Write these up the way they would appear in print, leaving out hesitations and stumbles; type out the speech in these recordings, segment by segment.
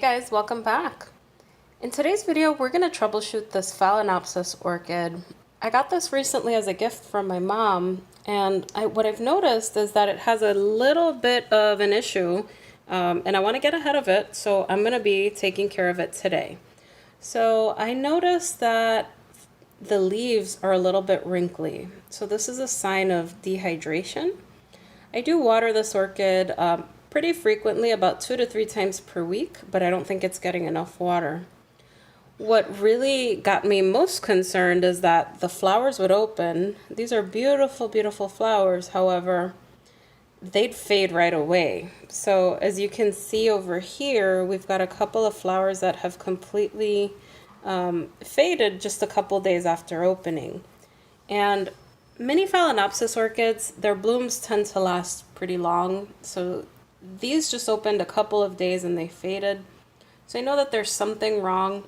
guys, welcome back. In today's video, we're going to troubleshoot this Phalaenopsis orchid. I got this recently as a gift from my mom, and what I've noticed is that it has a little bit of an issue, and I want to get ahead of it, so I'm going to be taking care of it today. So I noticed that the leaves are a little bit wrinkly, so this is a sign of dehydration. I do water this orchid pretty frequently, about 2 to 3 times per week, but I don't think it's getting enough water. What really got me most concerned is that the flowers would open. These are beautiful, beautiful flowers. However, they'd fade right away. So as you can see over here, we've got a couple of flowers that have completely faded just a couple days after opening. And Mini Phalaenopsis orchids, their blooms tend to last pretty long. So these just opened a couple of days and they faded. So I know that there's something wrong.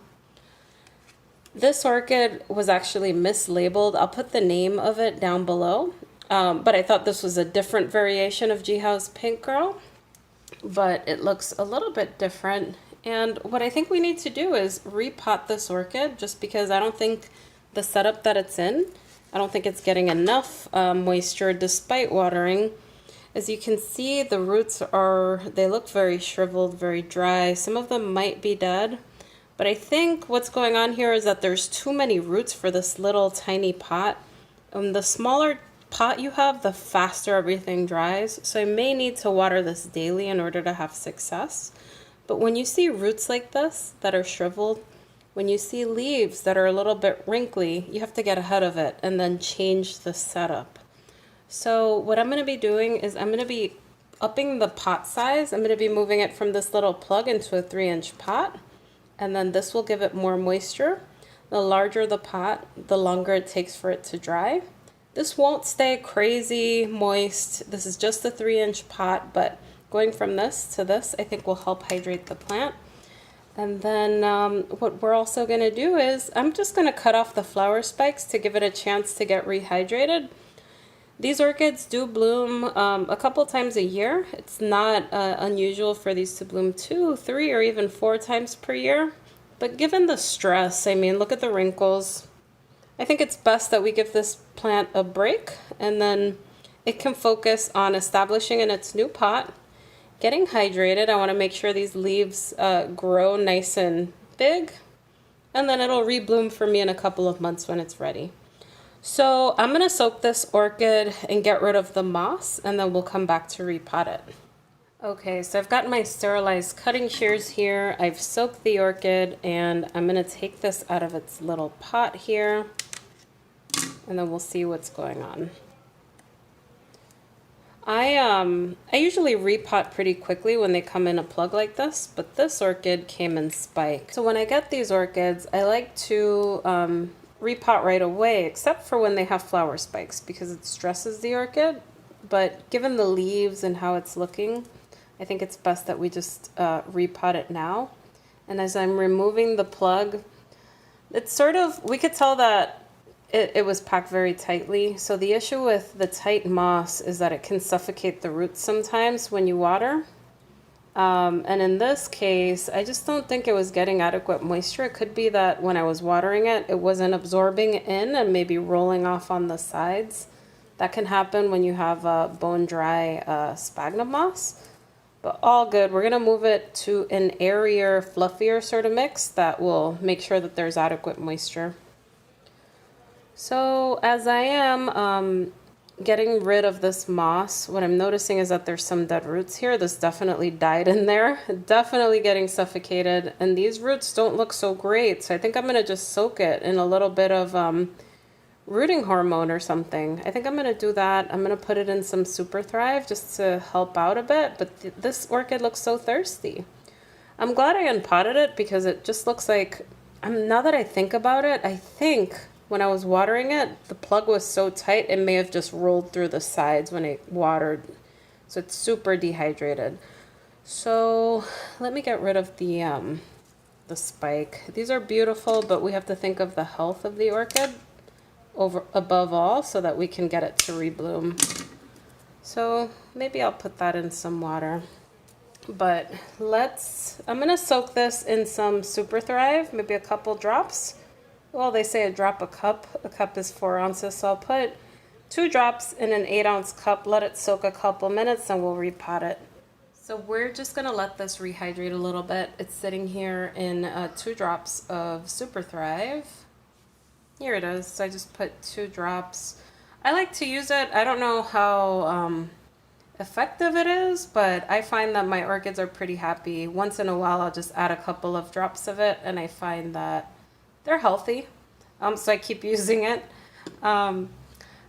This orchid was actually mislabeled. I'll put the name of it down below. But I thought this was a different variation of Jihao's Pink Girl. But it looks a little bit different. And what I think we need to do is repot this orchid, just because I don't think the setup that it's in, I don't think it's getting enough moisture despite watering. As you can see, the roots they look very shriveled, very dry. Some of them might be dead. But I think what's going on here is that there's too many roots for this little tiny pot. The smaller pot you have, the faster everything dries. So I may need to water this daily in order to have success. But when you see roots like this that are shriveled, when you see leaves that are a little bit wrinkly, you have to get ahead of it and then change the setup. So what I'm going to be doing is I'm going to be upping the pot size. I'm going to be moving it from this little plug into a 3-inch pot. And then this will give it more moisture. The larger the pot, the longer it takes for it to dry. This won't stay crazy moist. This is just a 3-inch pot, but going from this to this, I think will help hydrate the plant. And then what we're also going to do is I'm just going to cut off the flower spikes to give it a chance to get rehydrated. These orchids do bloom a couple times a year. It's not unusual for these to bloom 2, 3, or even 4 times per year. But given the stress, I mean, look at the wrinkles. I think it's best that we give this plant a break, and then it can focus on establishing in its new pot, getting hydrated. I want to make sure these leaves grow nice and big, and then it'll rebloom for me in a couple of months when it's ready. So I'm going to soak this orchid and get rid of the moss, and then we'll come back to repot it. Okay, so I've got my sterilized cutting shears here. I've soaked the orchid, and I'm going to take this out of its little pot here, and then we'll see what's going on. I usually repot pretty quickly when they come in a plug like this, but this orchid came in spike. So when I get these orchids, I like to repot right away, except for when they have flower spikes, because it stresses the orchid. But given the leaves and how it's looking, I think it's best that we just repot it now. And as I'm removing the plug, it's sort of, we could tell that it was packed very tightly. So the issue with the tight moss is that it can suffocate the roots sometimes when you water. And in this case, I just don't think it was getting adequate moisture. It could be that when I was watering it, it wasn't absorbing in and maybe rolling off on the sides. That can happen when you have bone dry sphagnum moss. But all good. We're going to move it to an airier, fluffier sort of mix that will make sure that there's adequate moisture. So as I am getting rid of this moss, what I'm noticing is that there's some dead roots here. This definitely died in there, definitely getting suffocated, and these roots don't look so great. So I think I'm going to just soak it in a little bit of rooting hormone or something. I think I'm going to do that. I'm going to put it in some Super Thrive just to help out a bit, but this orchid looks so thirsty. I'm glad I unpotted it because it just looks like, now that I think about it, I think when I was watering it, the plug was so tight, it may have just rolled through the sides when I watered. So it's super dehydrated. So let me get rid of the spike. These are beautiful, but we have to think of the health of the orchid above all so that we can get it to rebloom. So maybe I'll put that in some water. But I'm gonna soak this in some Super Thrive, maybe a couple drops. Well, they say a drop a cup. A cup is 4 ounces, so I'll put 2 drops in an 8-ounce cup, let it soak a couple minutes, and we'll repot it. So we're just gonna let this rehydrate a little bit. It's sitting here in 2 drops of Super Thrive. Here it is. So I just put 2 drops. I like to use it. I don't know how effective it is, but I find that my orchids are pretty happy. Once in a while, I'll just add a couple of drops of it, and I find that they're healthy. So I keep using it.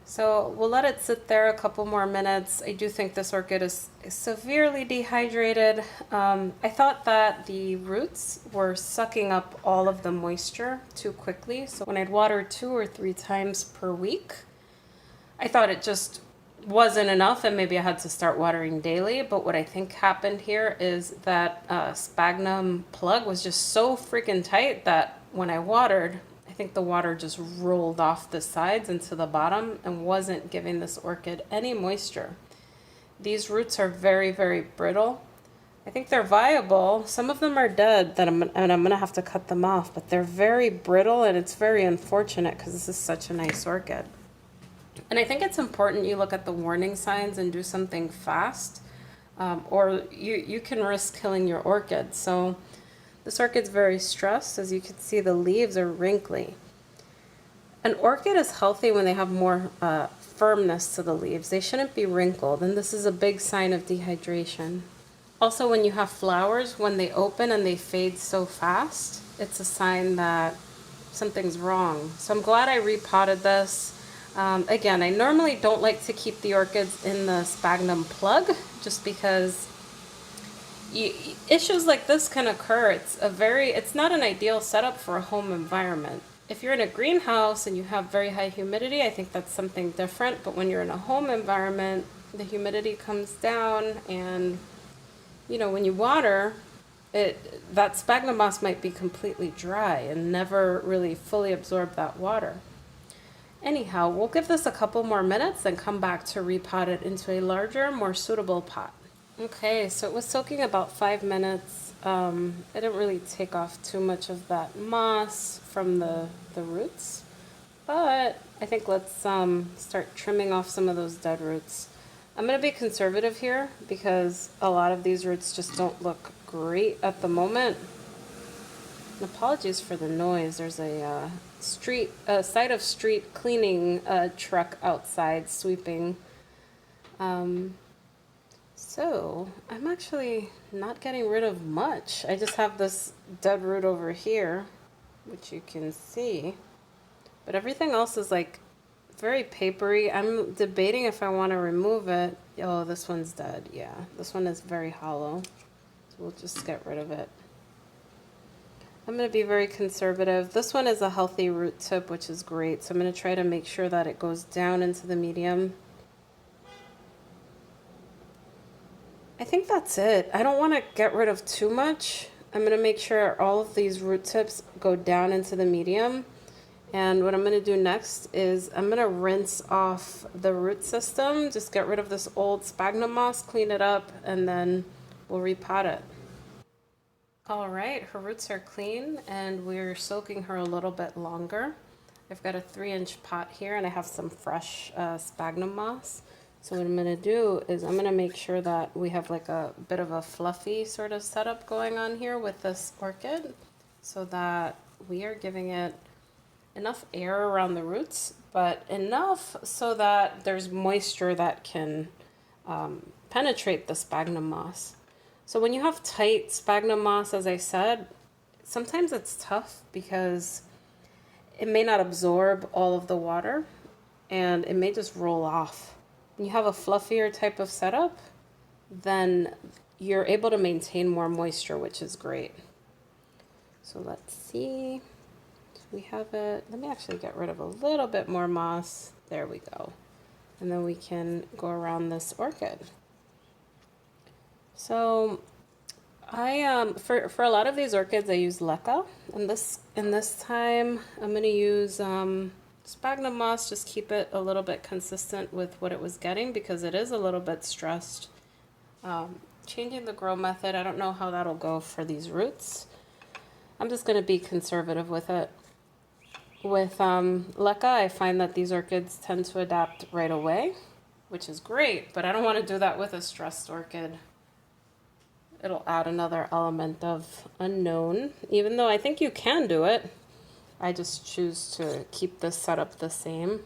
So we'll let it sit there a couple more minutes. I do think this orchid is severely dehydrated. I thought that the roots were sucking up all of the moisture too quickly. So when I'd water 2 or 3 times per week, I thought it just wasn't enough and maybe I had to start watering daily. But what I think happened here is that sphagnum plug was just so freaking tight that when I watered, I think the water just rolled off the sides into the bottom and wasn't giving this orchid any moisture. These roots are very, very brittle. I think they're viable. Some of them are dead and I'm gonna have to cut them off, but they're very brittle and it's very unfortunate because this is such a nice orchid. And I think it's important you look at the warning signs and do something fast, or you can risk killing your orchid. So this orchid's very stressed. As you can see, the leaves are wrinkly. An orchid is healthy when they have more firmness to the leaves. They shouldn't be wrinkled, and this is a big sign of dehydration. Also, when you have flowers, when they open and they fade so fast, it's a sign that something's wrong. So I'm glad I repotted this. Again, I normally don't like to keep the orchids in the sphagnum plug just because issues like this can occur. It's not an ideal setup for a home environment. If you're in a greenhouse and you have very high humidity, I think that's something different. But when you're in a home environment, the humidity comes down, and when you water it, that sphagnum moss might be completely dry and never really fully absorb that water. Anyhow, we'll give this a couple more minutes and come back to repot it into a larger, more suitable pot. Okay, so it was soaking about 5 minutes. I didn't really take off too much of that moss from the roots, but I think let's start trimming off some of those dead roots. I'm going to be conservative here because a lot of these roots just don't look great at the moment. And apologies for the noise. There's a side of street cleaning truck outside sweeping. So I'm actually not getting rid of much. I just have this dead root over here, which you can see, but everything else is like very papery. I'm debating if I want to remove it. Oh, this one's dead. Yeah, this one is very hollow, so we'll just get rid of it. I'm going to be very conservative. This one is a healthy root tip, which is great, so I'm going to try to make sure that it goes down into the medium. I think that's it. I don't want to get rid of too much. I'm going to make sure all of these root tips go down into the medium. And what I'm going to do next is I'm going to rinse off the root system, just get rid of this old sphagnum moss, clean it up, and then we'll repot it. All right, her roots are clean and we're soaking her a little bit longer. I've got a 3-inch pot here and I have some fresh sphagnum moss. So what I'm going to do is I'm going to make sure that we have like a bit of a fluffy sort of setup going on here with this orchid so that we are giving it enough air around the roots, but enough so that there's moisture that can penetrate the sphagnum moss. So when you have tight sphagnum moss, as I said, sometimes it's tough because it may not absorb all of the water and it may just roll off. When you have a fluffier type of setup, then you're able to maintain more moisture, which is great. So let's see. We have it. Let me actually get rid of a little bit more moss. There we go. And then we can go around this orchid. So for a lot of these orchids I use leca, and this time I'm going to use sphagnum moss. Just keep it a little bit consistent with what it was getting because it is a little bit stressed. changing the grow method. I don't know how that'll go for these roots. I'm just going to be conservative with it. With leca, I find that these orchids tend to adapt right away, which is great, but I don't want to do that with a stressed orchid. It'll add another element of unknown, even though I think you can do it. I just choose to keep this setup the same.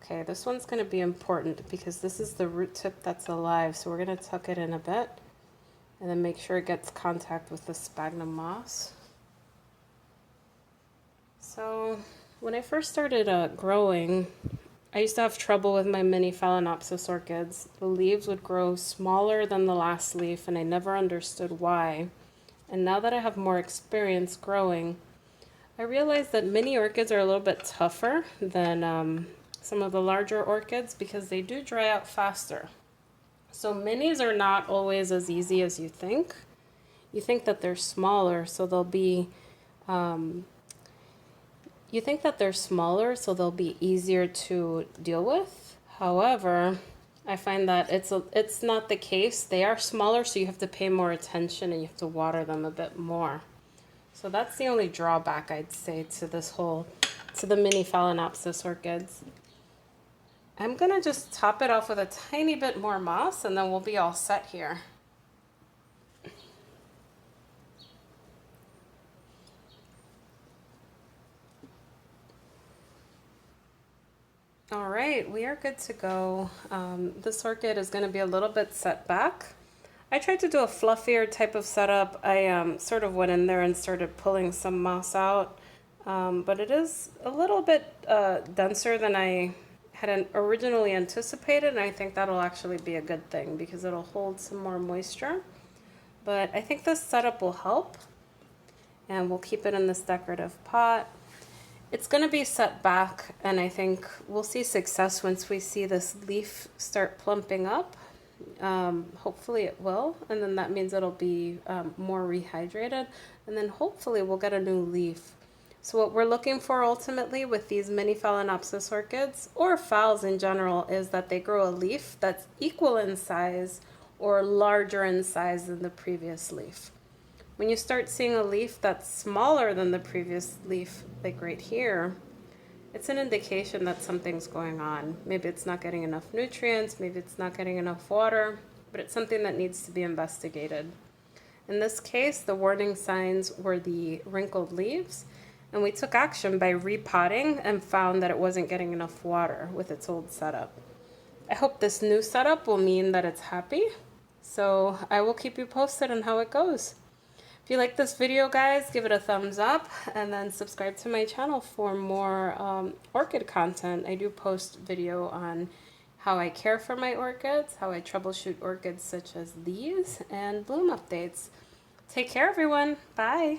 Okay, this one's going to be important because this is the root tip that's alive, so we're going to tuck it in a bit and then make sure it gets contact with the sphagnum moss. So when I first started growing, I used to have trouble with my mini Phalaenopsis orchids. The leaves would grow smaller than the last leaf, and I never understood why. And now that I have more experience growing, I realized that mini orchids are a little bit tougher than some of the larger orchids because they do dry out faster. So minis are not always as easy as you think. You think that they're smaller, so they'll be easier to deal with. However, I find that it's not the case. They are smaller, so you have to pay more attention and you have to water them a bit more. So that's the only drawback I'd say to the mini Phalaenopsis orchids. I'm gonna just top it off with a tiny bit more moss and then we'll be all set here. All right, we are good to go. This orchid is gonna be a little bit set back. I tried to do a fluffier type of setup. I sort of went in there and started pulling some moss out, but it is a little bit denser than I had originally anticipated, and I think that'll actually be a good thing because it'll hold some more moisture. But I think this setup will help, and we'll keep it in this decorative pot. It's going to be set back, and I think we'll see success once we see this leaf start plumping up. Hopefully it will, and then that means it'll be more rehydrated, and then hopefully we'll get a new leaf. So what we're looking for ultimately with these mini Phalaenopsis orchids, or phals in general, is that they grow a leaf that's equal in size or larger in size than the previous leaf. When you start seeing a leaf that's smaller than the previous leaf, like right here, it's an indication that something's going on. Maybe it's not getting enough nutrients, maybe it's not getting enough water, but it's something that needs to be investigated. In this case, the warning signs were the wrinkled leaves, and we took action by repotting and found that it wasn't getting enough water with its old setup. I hope this new setup will mean that it's happy, so I will keep you posted on how it goes. If you like this video, guys, give it a thumbs up and then subscribe to my channel for more orchid content. I do post video on how I care for my orchids, how I troubleshoot orchids such as these, and bloom updates. Take care, everyone. Bye.